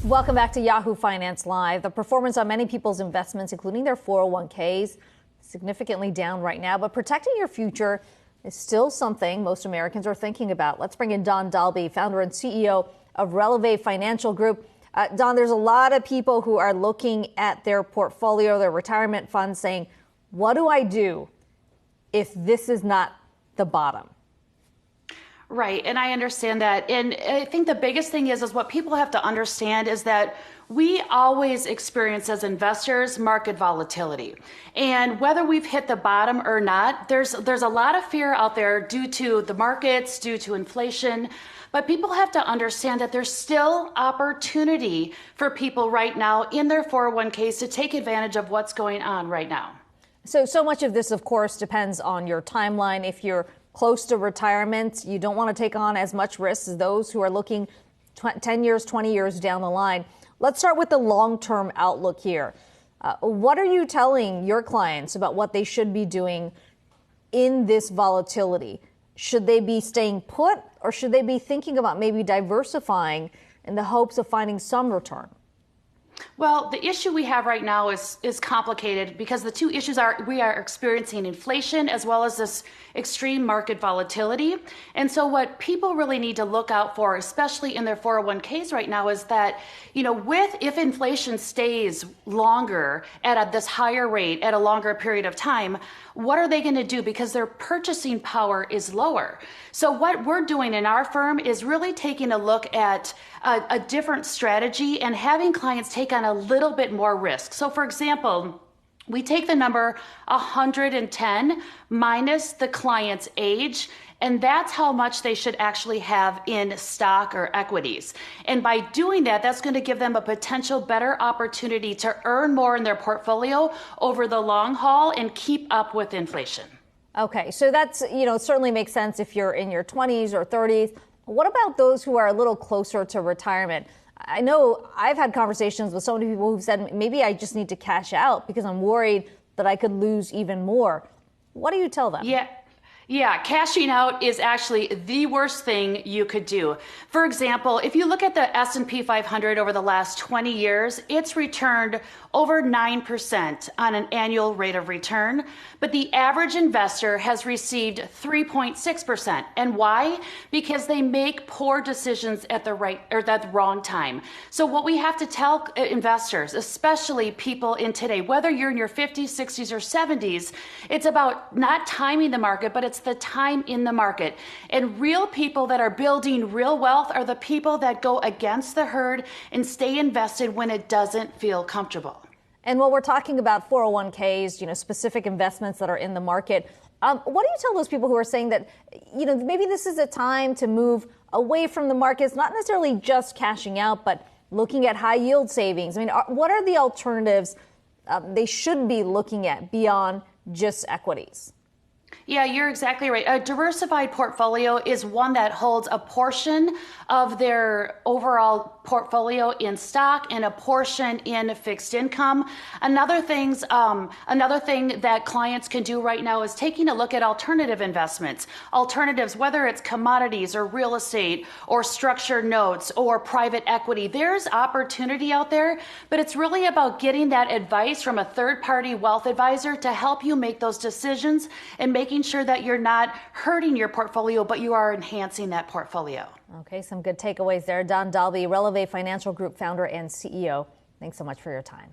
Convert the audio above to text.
Welcome back to Yahoo Finance Live. The performance on many people's investments, including their 401ks, significantly down right now. But protecting your future is still something most Americans are thinking about. Let's bring in Don Dahlby, founder and CEO of Relevé Financial Group. Don, there's a lot of people who are looking at their portfolio, their retirement funds, saying, what do I do if this is not the bottom? Right, and I understand that. And I think the biggest thing is what people have to understand is that we always experience as investors market volatility. And whether we've hit the bottom or not, there's a lot of fear out there due to the markets, due to inflation. But people have to understand that there's still opportunity for people right now in their 401ks to take advantage of what's going on right now. So much of this, of course, depends on your timeline. If you're close to retirement, you don't want to take on as much risk as those who are looking 10 years, 20 years down the line. Let's start with the long-term outlook here. What are you telling your clients about what they should be doing in this volatility? Should they be staying put, or should they be thinking about maybe diversifying in the hopes of finding some return? Well, the issue we have right now is complicated because the two issues are we are experiencing inflation as well as this extreme market volatility. And so what people really need to look out for, especially in their 401ks right now, is that, if inflation stays longer at this higher rate at a longer period of time, what are they going to do? Because their purchasing power is lower. So what we're doing in our firm is really taking a look at a different strategy and having clients take on a little bit more risk. So for example, we take the number 110 minus the client's age, and that's how much they should actually have in stock or equities. And by doing that, that's going to give them a potential better opportunity to earn more in their portfolio over the long haul and keep up with inflation. Okay, so that's, certainly makes sense if you're in your 20s or 30s. What about those who are a little closer to retirement? I know I've had conversations with so many people who've said, maybe I just need to cash out because I'm worried that I could lose even more. What do you tell them? Yeah, cashing out is actually the worst thing you could do. For example, if you look at the S&P 500 over the last 20 years, it's returned over 9% on an annual rate of return, but the average investor has received 3.6%. And why? Because they make poor decisions at the wrong time. So what we have to tell investors, especially people in today, whether you're in your 50s, 60s, or 70s, it's about not timing the market, but it's the time in the market. And real people that are building real wealth are the people that go against the herd and stay invested when it doesn't feel comfortable. And while we're talking about 401ks, specific investments that are in the market, what do you tell those people who are saying that, maybe this is a time to move away from the markets, not necessarily just cashing out, but looking at high yield savings? I mean, what are the alternatives they should be looking at beyond just equities? Yeah, you're exactly right. A diversified portfolio is one that holds a portion of their overall portfolio in stock and a portion in fixed income. Another thing that clients can do right now is taking a look at alternative investments. Alternatives, whether it's commodities or real estate or structured notes or private equity. There's opportunity out there, but it's really about getting that advice from a third-party wealth advisor to help you make those decisions and making sure that you're not hurting your portfolio, but you are enhancing that portfolio. Okay, some good takeaways there. Don Dahlby, Relevé Financial Group founder and CEO. Thanks so much for your time.